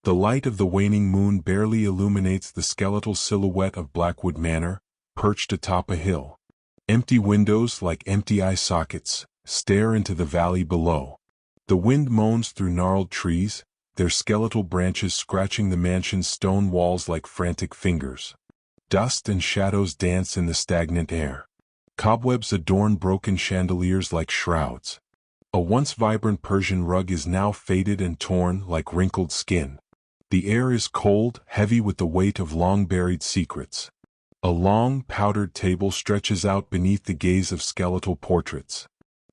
The light of the waning moon barely illuminates the skeletal silhouette of Blackwood Manor, perched atop a hill. Empty windows, like empty eye sockets, stare into the valley below. The wind moans through gnarled trees, their skeletal branches scratching the mansion's stone walls like frantic fingers. Dust and shadows dance in the stagnant air. Cobwebs adorn broken chandeliers like shrouds. A once vibrant Persian rug is now faded and torn like wrinkled skin. The air is cold, heavy with the weight of long-buried secrets. A long, powdered table stretches out beneath the gaze of skeletal portraits.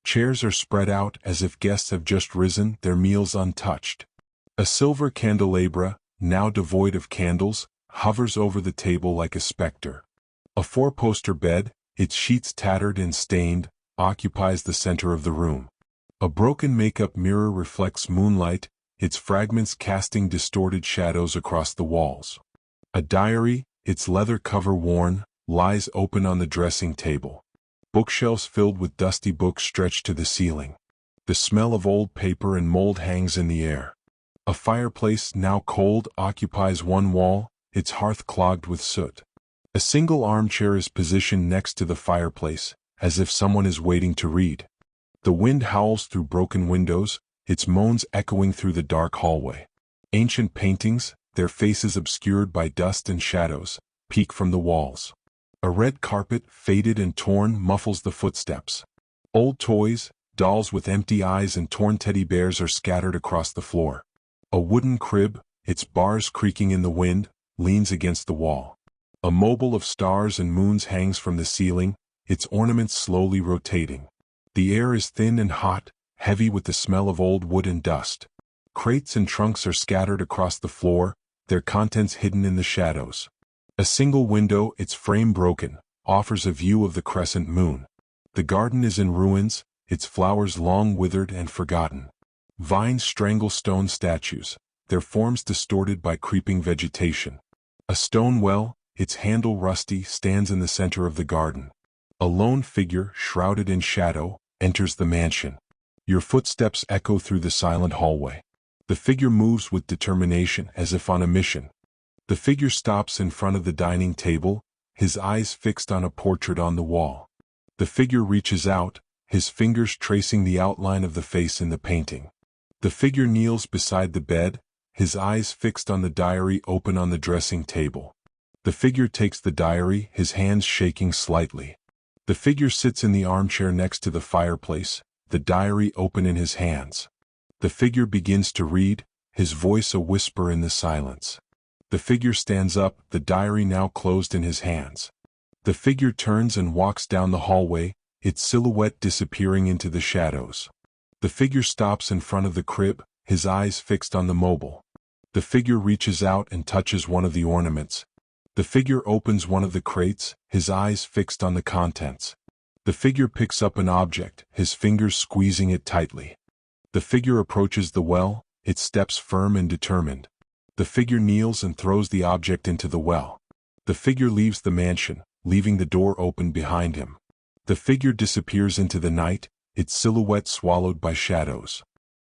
Chairs are spread out as if guests have just risen, their meals untouched. A silver candelabra, now devoid of candles, hovers over the table like a specter. A four-poster bed, its sheets tattered and stained, occupies the center of the room. A broken makeup mirror reflects moonlight, its fragments casting distorted shadows across the walls. A diary, its leather cover worn, lies open on the dressing table. Bookshelves filled with dusty books stretch to the ceiling. The smell of old paper and mold hangs in the air. A fireplace, now cold, occupies one wall, its hearth clogged with soot. A single armchair is positioned next to the fireplace, as if someone is waiting to read. The wind howls through broken windows, its moans echoing through the dark hallway. Ancient paintings, their faces obscured by dust and shadows, peek from the walls. A red carpet, faded and torn, muffles the footsteps. Old toys, dolls with empty eyes and torn teddy bears are scattered across the floor. A wooden crib, its bars creaking in the wind, leans against the wall. A mobile of stars and moons hangs from the ceiling, its ornaments slowly rotating. The air is thin and hot, heavy with the smell of old wood and dust. Crates and trunks are scattered across the floor, their contents hidden in the shadows. A single window, its frame broken, offers a view of the crescent moon. The garden is in ruins, its flowers long withered and forgotten. Vines strangle stone statues, their forms distorted by creeping vegetation. A stone well, its handle rusty, stands in the center of the garden. A lone figure, shrouded in shadow, enters the mansion. Your footsteps echo through the silent hallway. The figure moves with determination as if on a mission. The figure stops in front of the dining table, his eyes fixed on a portrait on the wall. The figure reaches out, his fingers tracing the outline of the face in the painting. The figure kneels beside the bed, his eyes fixed on the diary open on the dressing table. The figure takes the diary, his hands shaking slightly. The figure sits in the armchair next to the fireplace, the diary open in his hands. The figure begins to read, his voice a whisper in the silence. The figure stands up, the diary now closed in his hands. The figure turns and walks down the hallway, its silhouette disappearing into the shadows. The figure stops in front of the crib, his eyes fixed on the mobile. The figure reaches out and touches one of the ornaments. The figure opens one of the crates, his eyes fixed on the contents. The figure picks up an object, his fingers squeezing it tightly. The figure approaches the well, its steps firm and determined. The figure kneels and throws the object into the well. The figure leaves the mansion, leaving the door open behind him. The figure disappears into the night, its silhouette swallowed by shadows.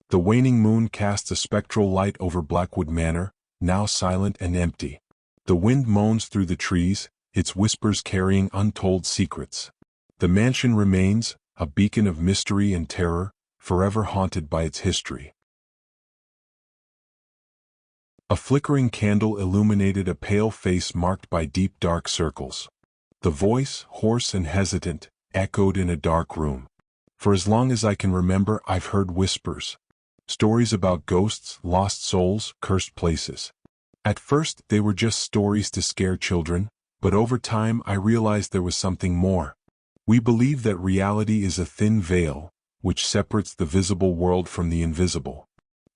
The waning moon casts a spectral light over Blackwood Manor, now silent and empty. The wind moans through the trees, its whispers carrying untold secrets. The mansion remains, a beacon of mystery and terror, forever haunted by its history. A flickering candle illuminated a pale face marked by deep dark circles. The voice, hoarse and hesitant, echoed in a dark room. For as long as I can remember, I've heard whispers. Stories about ghosts, lost souls, cursed places. At first, they were just stories to scare children, but over time I realized there was something more. We believe that reality is a thin veil, which separates the visible world from the invisible.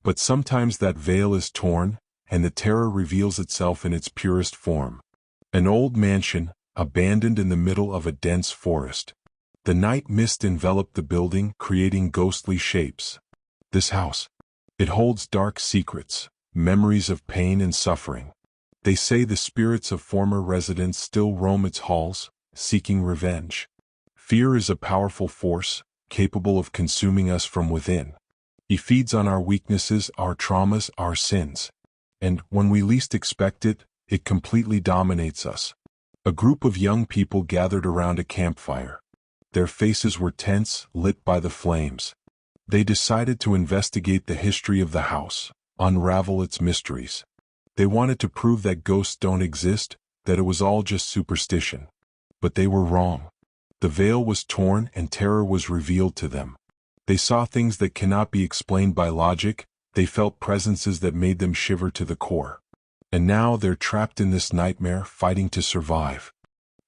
But sometimes that veil is torn, and the terror reveals itself in its purest form. An old mansion, abandoned in the middle of a dense forest. The night mist enveloped the building, creating ghostly shapes. This house. It holds dark secrets, memories of pain and suffering. They say the spirits of former residents still roam its halls, seeking revenge. Fear is a powerful force, capable of consuming us from within. He feeds on our weaknesses, our traumas, our sins. And, when we least expect it, it completely dominates us. A group of young people gathered around a campfire. Their faces were tense, lit by the flames. They decided to investigate the history of the house, unravel its mysteries. They wanted to prove that ghosts don't exist, that it was all just superstition. But they were wrong. The veil was torn and terror was revealed to them. They saw things that cannot be explained by logic, they felt presences that made them shiver to the core. And now they're trapped in this nightmare, fighting to survive.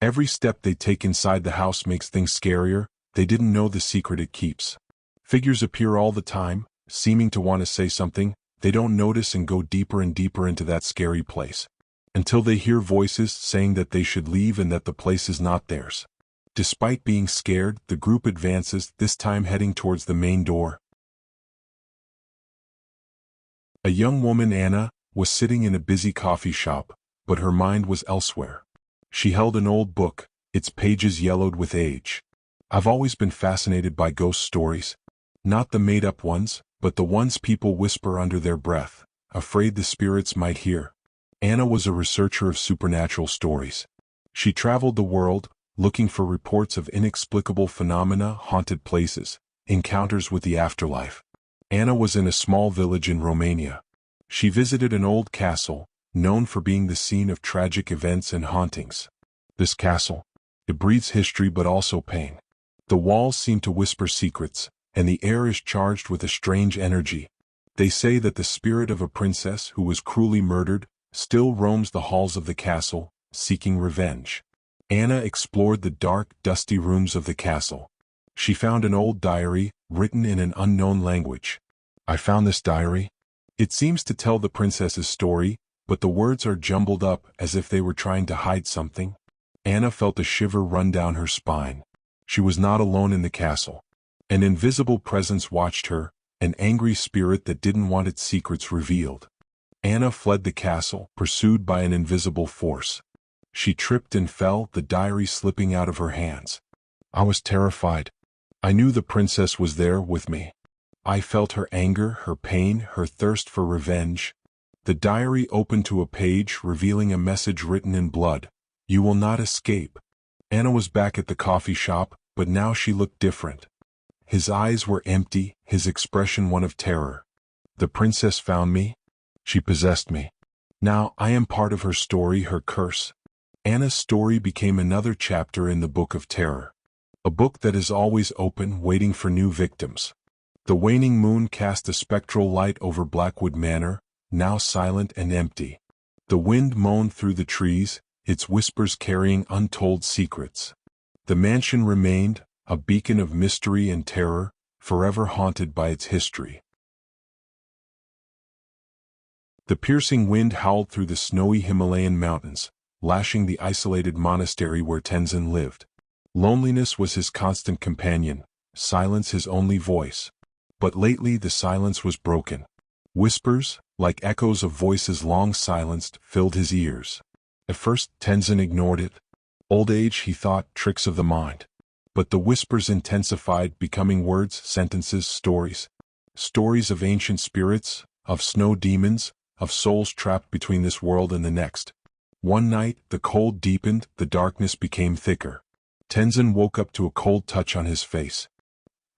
Every step they take inside the house makes things scarier. They didn't know the secret it keeps. Figures appear all the time, seeming to want to say something. They don't notice and go deeper and deeper into that scary place, until they hear voices saying that they should leave and that the place is not theirs. Despite being scared, the group advances, this time heading towards the main door. A young woman, Anna, was sitting in a busy coffee shop, but her mind was elsewhere. She held an old book, its pages yellowed with age. I've always been fascinated by ghost stories. Not the made-up ones, but the ones people whisper under their breath, afraid the spirits might hear. Anna was a researcher of supernatural stories. She traveled the world, looking for reports of inexplicable phenomena, haunted places, encounters with the afterlife. Anna was in a small village in Romania. She visited an old castle, known for being the scene of tragic events and hauntings. This castle, it breathes history but also pain. The walls seem to whisper secrets, and the air is charged with a strange energy. They say that the spirit of a princess who was cruelly murdered still roams the halls of the castle, seeking revenge. Anna explored the dark, dusty rooms of the castle. She found an old diary, written in an unknown language. I found this diary. It seems to tell the princess's story, but the words are jumbled up as if they were trying to hide something. Anna felt a shiver run down her spine. She was not alone in the castle. An invisible presence watched her, an angry spirit that didn't want its secrets revealed. Anna fled the castle, pursued by an invisible force. She tripped and fell, the diary slipping out of her hands. I was terrified. I knew the princess was there with me. I felt her anger, her pain, her thirst for revenge. The diary opened to a page revealing a message written in blood. You will not escape. Anna was back at the coffee shop, but now she looked different. His eyes were empty, his expression one of terror. The princess found me. She possessed me. Now I am part of her story, her curse. Anna's story became another chapter in the book of terror. A book that is always open, waiting for new victims. The waning moon cast a spectral light over Blackwood Manor, now silent and empty. The wind moaned through the trees, its whispers carrying untold secrets. The mansion remained, a beacon of mystery and terror, forever haunted by its history. The piercing wind howled through the snowy Himalayan mountains, lashing the isolated monastery where Tenzin lived. Loneliness was his constant companion, silence his only voice. But lately the silence was broken. Whispers, like echoes of voices long silenced, filled his ears. At first, Tenzin ignored it. Old age, he thought, tricks of the mind. But the whispers intensified, becoming words, sentences, stories. Stories of ancient spirits, of snow demons, of souls trapped between this world and the next. One night, the cold deepened, the darkness became thicker. Tenzin woke up to a cold touch on his face.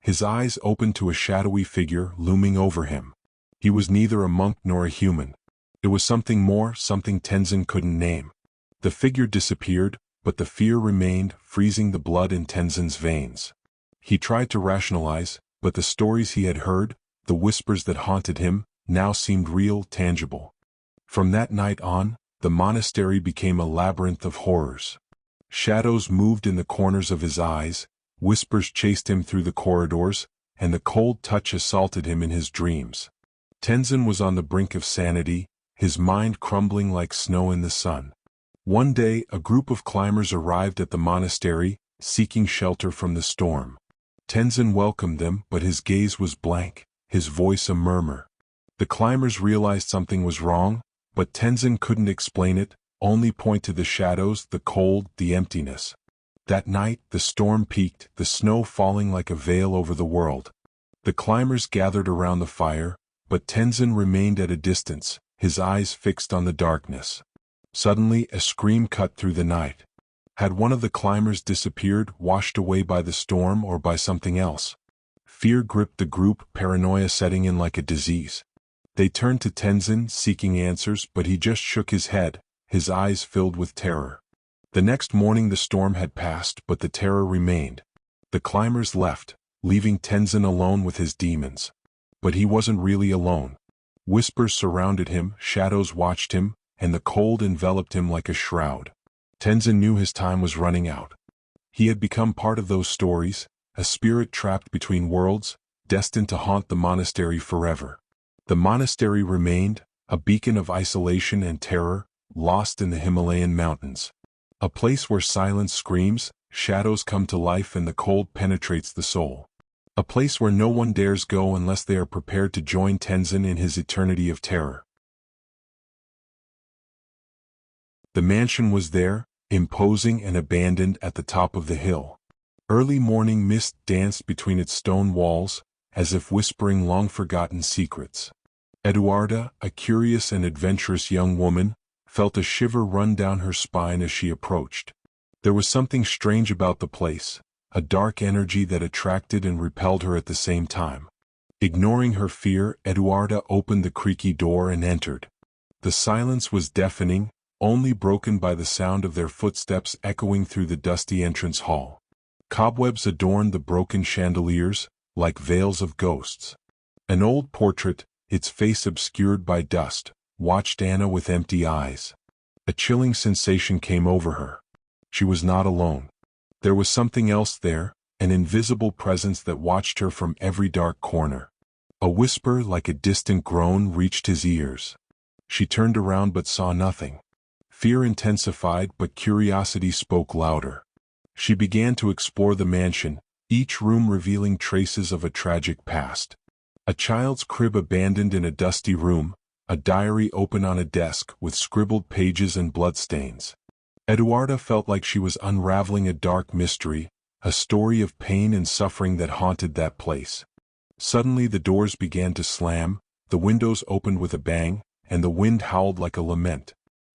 His eyes opened to a shadowy figure looming over him. He was neither a monk nor a human. It was something more, something Tenzin couldn't name. The figure disappeared, but the fear remained, freezing the blood in Tenzin's veins. He tried to rationalize, but the stories he had heard, the whispers that haunted him, now seemed real, tangible. From that night on, the monastery became a labyrinth of horrors. Shadows moved in the corners of his eyes, whispers chased him through the corridors, and the cold touch assaulted him in his dreams. Tenzin was on the brink of sanity, his mind crumbling like snow in the sun. One day, a group of climbers arrived at the monastery, seeking shelter from the storm. Tenzin welcomed them, but his gaze was blank, his voice a murmur. The climbers realized something was wrong, but Tenzin couldn't explain it, only point to the shadows, the cold, the emptiness. That night, the storm peaked, the snow falling like a veil over the world. The climbers gathered around the fire, but Tenzin remained at a distance, his eyes fixed on the darkness. Suddenly, a scream cut through the night. Had one of the climbers disappeared, washed away by the storm or by something else? Fear gripped the group, paranoia setting in like a disease. They turned to Tenzin, seeking answers, but he just shook his head, his eyes filled with terror. The next morning the storm had passed, but the terror remained. The climbers left, leaving Tenzin alone with his demons. But he wasn't really alone. Whispers surrounded him, shadows watched him, and the cold enveloped him like a shroud. Tenzin knew his time was running out. He had become part of those stories, a spirit trapped between worlds, destined to haunt the monastery forever. The monastery remained, a beacon of isolation and terror, lost in the Himalayan mountains. A place where silence screams, shadows come to life, and the cold penetrates the soul. A place where no one dares go unless they are prepared to join Tenzin in his eternity of terror. The mansion was there, imposing and abandoned at the top of the hill. Early morning mist danced between its stone walls, as if whispering long-forgotten secrets. Eduarda, a curious and adventurous young woman, felt a shiver run down her spine as she approached. There was something strange about the place, a dark energy that attracted and repelled her at the same time. Ignoring her fear, Eduarda opened the creaky door and entered. The silence was deafening, only broken by the sound of their footsteps echoing through the dusty entrance hall. Cobwebs adorned the broken chandeliers, like veils of ghosts. An old portrait, its face obscured by dust, watched Anna with empty eyes. A chilling sensation came over her. She was not alone. There was something else there, an invisible presence that watched her from every dark corner. A whisper like a distant groan reached his ears. She turned around but saw nothing. Fear intensified, but curiosity spoke louder. She began to explore the mansion, each room revealing traces of a tragic past. A child's crib abandoned in a dusty room, a diary open on a desk with scribbled pages and bloodstains. Eduarda felt like she was unraveling a dark mystery, a story of pain and suffering that haunted that place. Suddenly the doors began to slam, the windows opened with a bang, and the wind howled like a lament.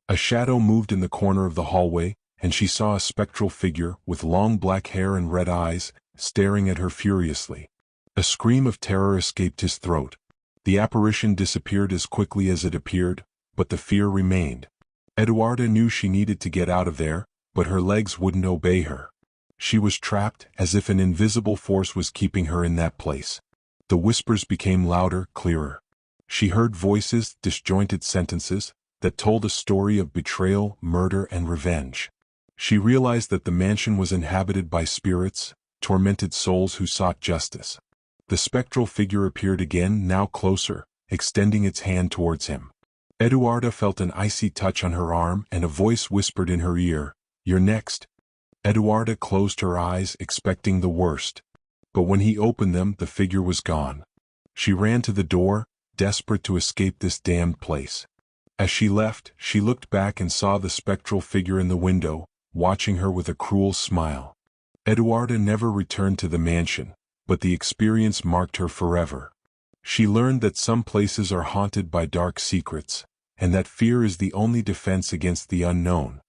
A shadow moved in the corner of the hallway, and she saw a spectral figure with long black hair and red eyes, staring at her furiously. A scream of terror escaped his throat. The apparition disappeared as quickly as it appeared, but the fear remained. Eduarda knew she needed to get out of there, but her legs wouldn't obey her. She was trapped, as if an invisible force was keeping her in that place. The whispers became louder, clearer. She heard voices, disjointed sentences, that told a story of betrayal, murder, and revenge. She realized that the mansion was inhabited by spirits, tormented souls who sought justice. The spectral figure appeared again, now closer, extending its hand towards him. Eduarda felt an icy touch on her arm, and a voice whispered in her ear, "You're next." Eduarda closed her eyes, expecting the worst. But when he opened them, the figure was gone. She ran to the door, desperate to escape this damned place. As she left, she looked back and saw the spectral figure in the window, watching her with a cruel smile. Eduarda never returned to the mansion, but the experience marked her forever. She learned that some places are haunted by dark secrets, and that fear is the only defense against the unknown.